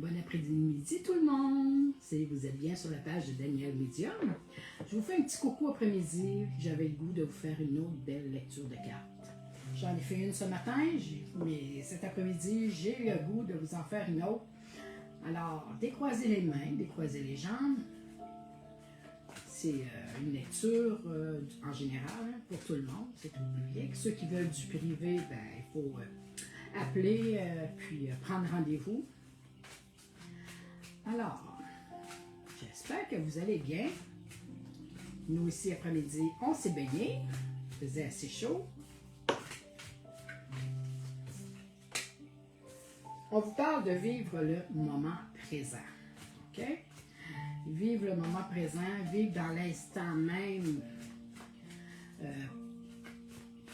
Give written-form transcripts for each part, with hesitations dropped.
Bon après-midi tout le monde! Vous êtes bien sur la page de Daniel Medium. Je vous fais un petit coucou après-midi. J'avais le goût de vous faire une autre belle lecture de cartes. J'en ai fait une ce matin, mais cet après-midi, j'ai eu le goût de vous en faire une autre. Alors, décroisez les mains, décroisez les jambes. C'est une lecture en général pour tout le monde, c'est tout public. Ceux qui veulent du privé, ben, il faut appeler puis prendre rendez-vous. Alors, j'espère que vous allez bien. Nous ici après-midi, on s'est baigné. Il faisait assez chaud. On vous parle de vivre le moment présent. OK? Vivre le moment présent, vivre dans l'instant même.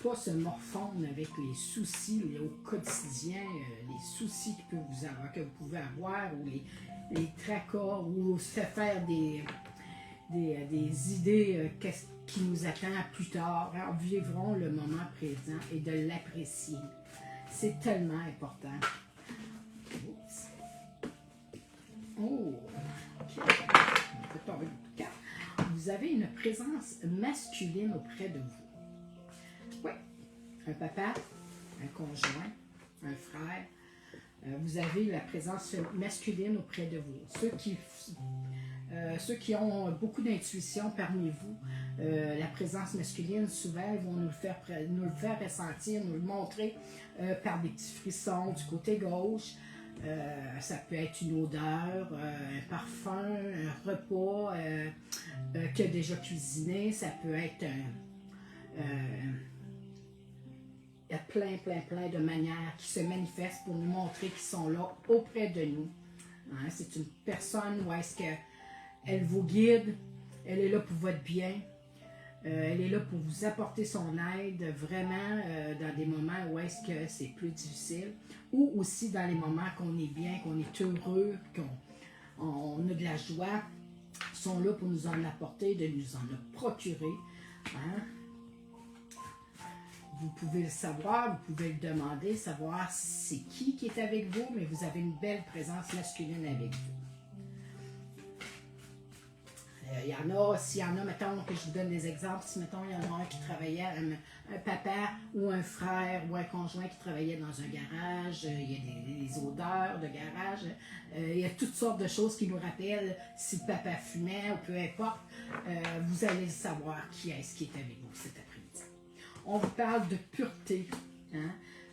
Pas se morfondre avec les soucis au quotidien, les soucis que vous pouvez avoir, ou les tracas, ou se faire des idées qui nous attendent plus tard. Alors, vivrons le moment présent et de l'apprécier. C'est tellement important. Oups. Oh! Okay. On peut tomber beaucoup de cartes. Vous avez une présence masculine auprès de vous. Oui, un papa, un conjoint, un frère. Vous avez la présence masculine auprès de vous. Ceux qui ont beaucoup d'intuition parmi vous, la présence masculine, souvent, ils vont nous le faire ressentir, nous le montrer par des petits frissons du côté gauche. Ça peut être une odeur, un parfum, un repas qui a déjà cuisiné. Ça peut être il y a plein de manières qui se manifestent pour nous montrer qu'ils sont là auprès de nous. Hein, c'est une personne où est-ce qu'elle vous guide, elle est là pour votre bien, elle est là pour vous apporter son aide vraiment dans des moments où est-ce que c'est plus difficile, ou aussi dans les moments qu'on est bien, qu'on est heureux, qu'on a de la joie, ils sont là pour nous en apporter, de nous en procurer. Hein? Vous pouvez le savoir, vous pouvez le demander, savoir c'est qui est avec vous, mais vous avez une belle présence masculine avec vous. Il y en a, s'il y en a, mettons que je vous donne des exemples, si mettons il y en a un qui travaillait, un papa ou un frère ou un conjoint qui travaillait dans un garage, il y a des odeurs de garage, il y a toutes sortes de choses qui nous rappellent si le papa fumait ou peu importe, vous allez le savoir qui est-ce qui est avec vous cet après-midi. On vous parle de pureté, hein?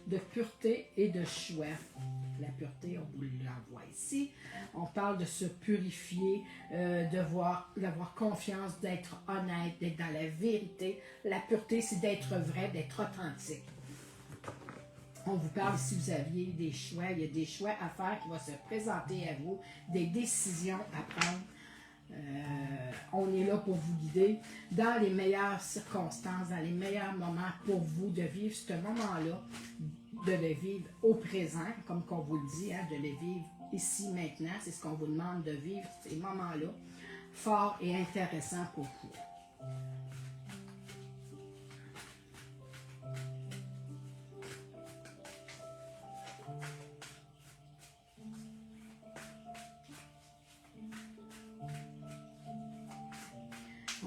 De pureté et de choix. La pureté, on vous l'envoie ici. On parle de se purifier, d'avoir confiance, d'être honnête, d'être dans la vérité. La pureté, c'est d'être vrai, d'être authentique. On vous parle, si vous aviez des choix, il y a des choix à faire qui vont se présenter à vous, des décisions à prendre. On est là pour vous guider dans les meilleures circonstances, dans les meilleurs moments pour vous de vivre ce moment-là, de le vivre au présent, comme qu'on vous le dit, hein, de le vivre ici, maintenant. C'est ce qu'on vous demande de vivre, ces moments-là, forts et intéressants pour vous.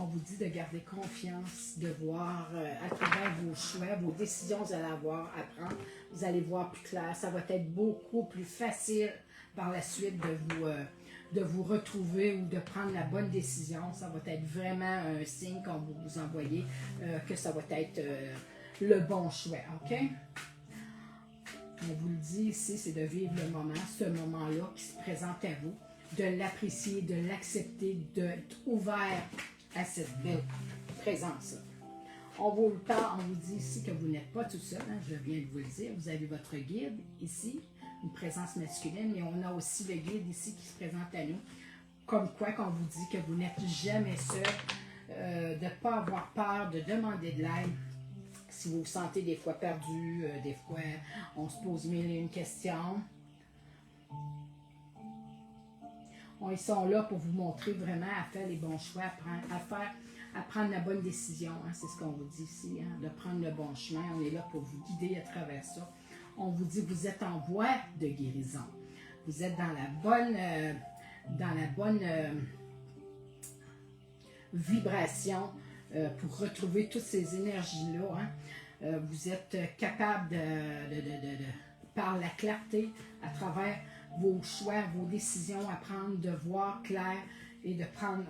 On vous dit de garder confiance, de voir à travers vos choix, vos décisions que vous allez avoir à prendre. Vous allez voir plus clair. Ça va être beaucoup plus facile par la suite de vous retrouver ou de prendre la bonne décision. Ça va être vraiment un signe qu'on va vous envoyer que ça va être le bon choix. OK? On vous le dit ici, c'est de vivre le moment, ce moment-là qui se présente à vous, de l'apprécier, de l'accepter, d'être ouvert à cette belle présence-là. On vous parle, on vous dit ici que vous n'êtes pas tout seul, hein, je viens de vous le dire, vous avez votre guide ici, une présence masculine, mais on a aussi le guide ici qui se présente à nous, comme quoi qu'on vous dit que vous n'êtes jamais seul, de ne pas avoir peur, de demander de l'aide. Si vous vous sentez des fois perdu, des fois on se pose mille et une questions. Ils sont là pour vous montrer vraiment à faire les bons choix, à prendre la bonne décision. Hein, c'est ce qu'on vous dit ici, hein, de prendre le bon chemin. On est là pour vous guider à travers ça. On vous dit que vous êtes en voie de guérison. Vous êtes dans la bonne vibration pour retrouver toutes ces énergies-là. Hein. Vous êtes capable par la clarté, à travers vos choix, vos décisions, à prendre, de voir clair et de prendre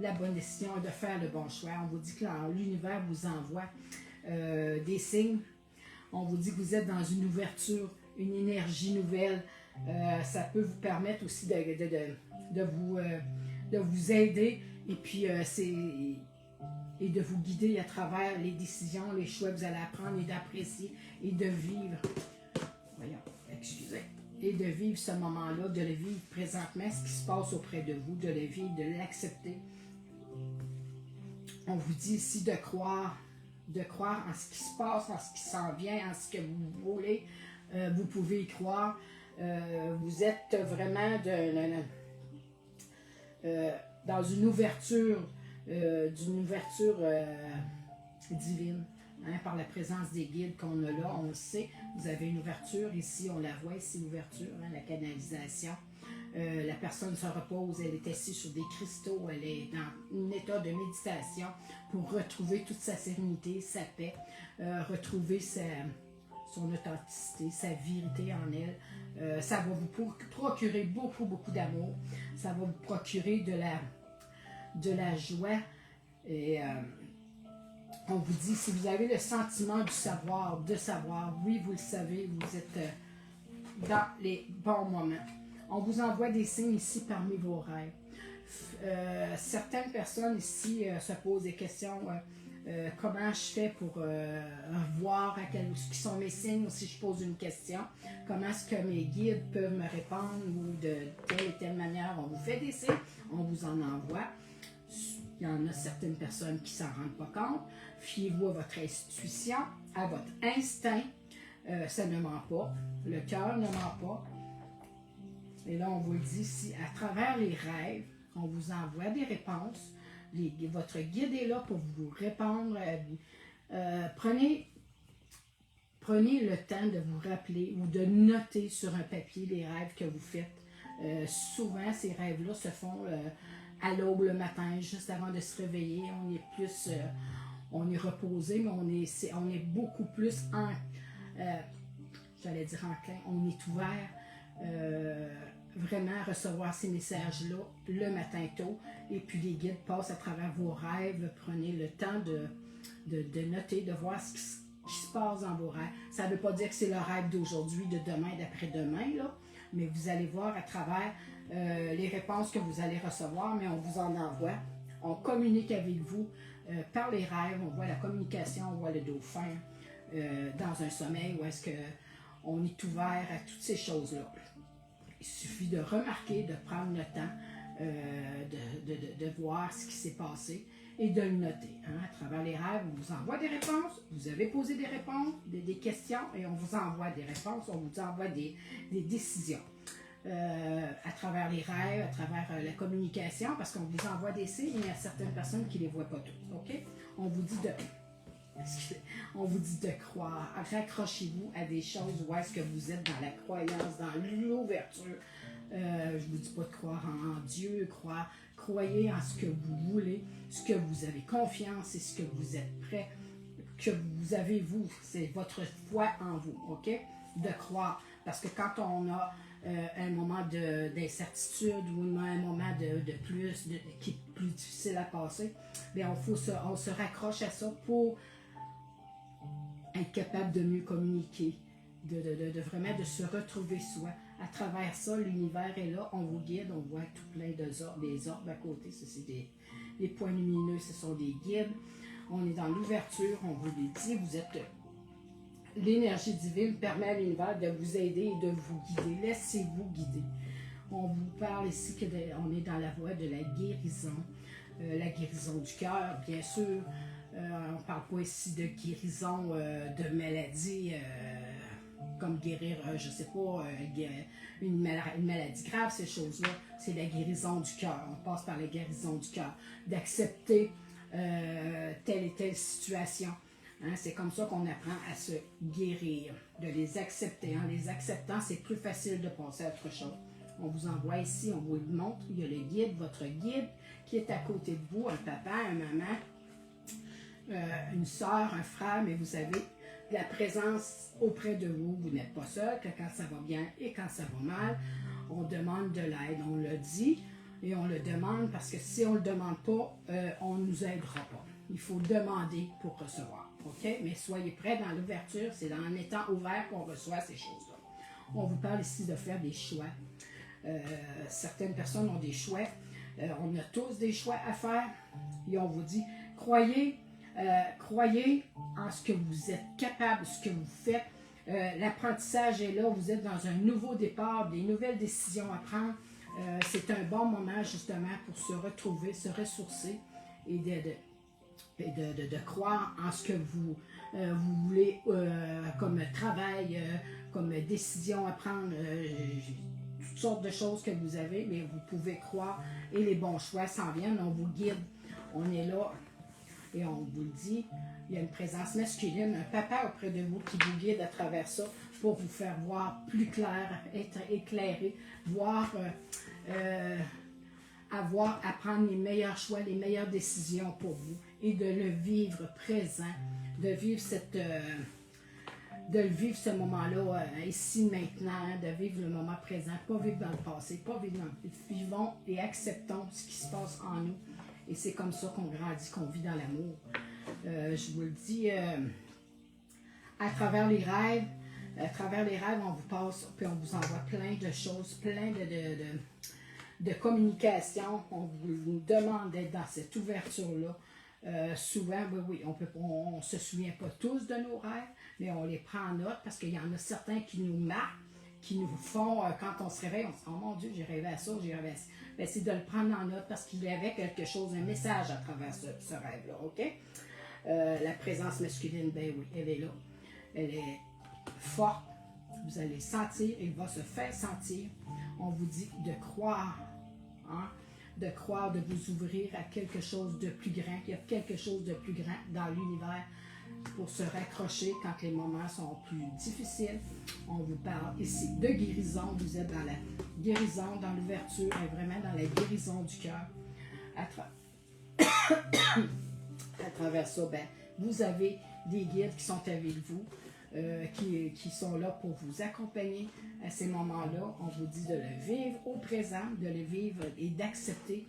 la bonne décision et de faire le bon choix. On vous dit que l'univers vous envoie des signes. On vous dit que vous êtes dans une ouverture, une énergie nouvelle. Ça peut vous permettre aussi de vous aider et puis et de vous guider à travers les décisions, les choix que vous allez apprendre et d'apprécier et de vivre. Voyons, excusez. Et de vivre ce moment-là, de le vivre présentement, ce qui se passe auprès de vous, de le vivre, de l'accepter. On vous dit ici de croire en ce qui se passe, en ce qui s'en vient, en ce que vous voulez. Vous pouvez y croire. Vous êtes vraiment dans une ouverture, divine, hein, par la présence des guides qu'on a là. On le sait, vous avez une ouverture ici, on la voit ici, l'ouverture, hein, la canalisation. La personne se repose, elle est assise sur des cristaux, elle est dans un état de méditation pour retrouver toute sa sérénité, sa paix, retrouver son authenticité, sa vérité en elle. Ça va vous procurer beaucoup, beaucoup d'amour. Ça va vous procurer de la joie. Et on vous dit, si vous avez le sentiment du savoir, de savoir, oui, vous le savez, vous êtes dans les bons moments. On vous envoie des signes ici parmi vos rêves. Certaines personnes ici se posent des questions. Comment je fais pour voir ce qui sont mes signes, ou si je pose une question, comment est-ce que mes guides peuvent me répondre, ou de telle et telle manière. On vous fait des signes, on vous en envoie. Il y en a certaines personnes qui ne s'en rendent pas compte. Fiez-vous à votre intuition, à votre instinct. Ça ne ment pas. Le cœur ne ment pas. Et là, on vous dit ici, à travers les rêves, on vous envoie des réponses. Votre guide est là pour vous répondre. Prenez le temps de vous rappeler ou de noter sur un papier les rêves que vous faites. Souvent, ces rêves-là se font à l'aube le matin, juste avant de se réveiller. On est plus, on est reposé, mais on est beaucoup plus j'allais dire enclin, on est ouvert vraiment à recevoir ces messages-là le matin tôt. Et puis les guides passent à travers vos rêves. Prenez le temps de noter, de voir ce qui se passe dans vos rêves. Ça ne veut pas dire que c'est le rêve d'aujourd'hui, de demain, d'après-demain, là, mais vous allez voir à travers les réponses que vous allez recevoir, mais on vous en envoie. On communique avec vous par les rêves. On voit la communication, on voit le dauphin dans un sommeil où est-ce qu'on est ouvert à toutes ces choses-là. Il suffit de remarquer, de prendre le temps de voir ce qui s'est passé et de le noter. Hein. À travers les rêves, on vous envoie des réponses, vous avez posé des réponses, des questions, et on vous envoie des réponses, on vous envoie des décisions. À travers les rêves, à travers la communication, parce qu'on vous envoie des signes, il y a certaines personnes qui ne les voient pas toutes. OK? On vous dit de croire. Raccrochez-vous à des choses où est-ce que vous êtes dans la croyance, dans l'ouverture. Je ne vous dis pas de croire en Dieu, croyez en ce que vous voulez, ce que vous avez confiance et ce que vous êtes prêt, que vous avez vous. C'est votre foi en vous, OK? De croire. Parce que quand on a un moment d'incertitude ou un moment qui est plus difficile à passer, bien, on se raccroche à ça pour être capable de mieux communiquer, de vraiment de se retrouver soi. À travers ça, l'univers est là, on vous guide, on voit tout plein des orbes à côté, ça c'est des points lumineux, ce sont des guides. On est dans l'ouverture, on vous le dit, vous êtes... L'énergie divine permet à l'univers de vous aider et de vous guider. Laissez-vous guider. On vous parle ici qu'on est dans la voie de la guérison du cœur, bien sûr. On ne parle pas ici de guérison de maladie, comme guérir, je ne sais pas, une maladie grave, ces choses-là. C'est la guérison du cœur. On passe par la guérison du cœur. D'accepter telle et telle situation. Hein, c'est comme ça qu'on apprend à se guérir, de les accepter. En les acceptant, c'est plus facile de passer à autre chose. On vous envoie ici, on vous le montre. Il y a le guide, votre guide qui est à côté de vous, un papa, un maman, une soeur, un frère, mais vous avez la présence auprès de vous. Vous n'êtes pas seul, que quand ça va bien et quand ça va mal, on demande de l'aide. On le dit et on le demande parce que si on ne le demande pas, on ne nous aidera pas. Il faut demander pour recevoir. OK? Mais soyez prêts dans l'ouverture. C'est en étant ouvert qu'on reçoit ces choses-là. On vous parle ici de faire des choix. Certaines personnes ont des choix. On a tous des choix à faire. Et on vous dit, croyez en ce que vous êtes capable, ce que vous faites. L'apprentissage est là. Vous êtes dans un nouveau départ, des nouvelles décisions à prendre. C'est un bon moment justement pour se retrouver, se ressourcer et de croire en ce que vous voulez comme travail, comme décision à prendre, toutes sortes de choses que vous avez, mais vous pouvez croire et les bons choix s'en viennent, on vous guide, on est là et on vous le dit, il y a une présence masculine, un papa auprès de vous qui vous guide à travers ça pour vous faire voir plus clair, être éclairé, voir... à prendre les meilleurs choix, les meilleures décisions pour vous et de le vivre présent, de vivre ce moment-là ici maintenant, de vivre le moment présent, pas vivre dans le passé, pas vivre dans le... Vivons et acceptons ce qui se passe en nous et c'est comme ça qu'on grandit, qu'on vit dans l'amour. Je vous le dis, à travers les rêves, on vous passe, puis on vous envoie plein de choses, plein de communication. On vous demande d'être dans cette ouverture-là. Souvent, oui, on ne se souvient pas tous de nos rêves, mais on les prend en note parce qu'il y en a certains qui nous marquent, qui nous font, quand on se réveille, on se dit, oh mon Dieu, j'ai rêvé à ça, j'ai rêvé à ça. Ben, c'est de le prendre en note parce qu'il y avait quelque chose, un message à travers ce rêve-là, OK? La présence masculine, ben oui, elle est là. Elle est forte. Vous allez sentir, il va se faire sentir. On vous dit de croire, hein? De croire, de vous ouvrir à quelque chose de plus grand. Il y a quelque chose de plus grand dans l'univers pour se raccrocher quand les moments sont plus difficiles. On vous parle ici de guérison. Vous êtes dans la guérison, dans l'ouverture et vraiment dans la guérison du cœur. À travers ça, ben, vous avez des guides qui sont avec vous. Qui sont là pour vous accompagner à ces moments-là. On vous dit de le vivre au présent, de le vivre et d'accepter,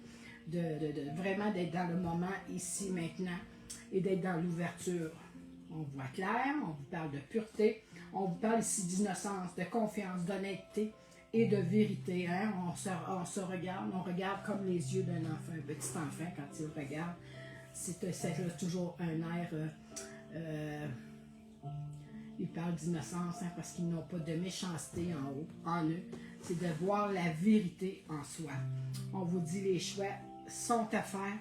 vraiment d'être dans le moment ici, maintenant, et d'être dans l'ouverture. On voit clair, on vous parle de pureté, on vous parle ici d'innocence, de confiance, d'honnêteté et de vérité. Hein? On se regarde, on regarde comme les yeux d'un enfant, un petit enfant quand il regarde. C'est toujours un air... ils parlent d'innocence hein, parce qu'ils n'ont pas de méchanceté en haut, en eux. C'est de voir la vérité en soi. On vous dit les choix sont à faire.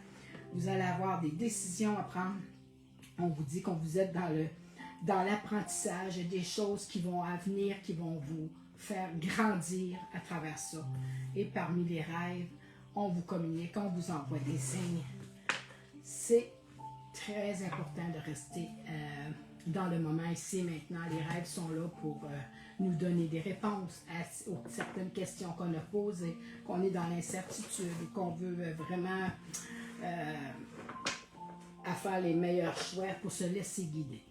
Vous allez avoir des décisions à prendre. On vous dit qu'on vous êtes dans l'apprentissage et des choses qui vont à venir, qui vont vous faire grandir à travers ça. Et parmi les rêves, on vous communique, on vous envoie des signes. C'est très important de rester... dans le moment ici maintenant, les rêves sont là pour nous donner des réponses à certaines questions qu'on a posées, qu'on est dans l'incertitude ou qu'on veut vraiment à faire les meilleurs choix pour se laisser guider.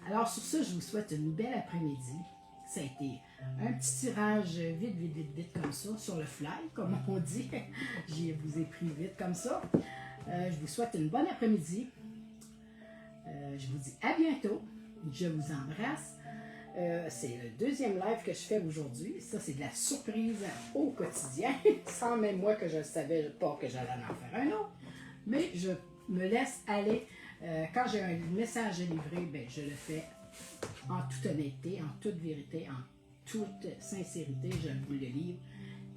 Alors sur ça, je vous souhaite une belle après-midi. Ça a été un petit tirage vite comme ça, sur le fly, comme on dit. Je vous ai pris vite comme ça. Je vous souhaite une bonne après-midi. Je vous dis à bientôt. Je vous embrasse. C'est le deuxième live que je fais aujourd'hui. Ça, c'est de la surprise au quotidien, sans même moi que je ne savais pas que j'allais en faire un autre. Mais je me laisse aller. Quand j'ai un message à livrer, ben, je le fais en toute honnêteté, en toute vérité, en toute sincérité. Je vous le livre.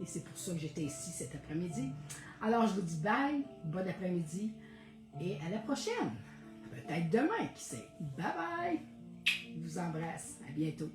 Et c'est pour ça que j'étais ici cet après-midi. Alors, je vous dis bye, bon après-midi et à la prochaine. Peut-être demain, qui sait. Bye bye! Je vous embrasse. À bientôt.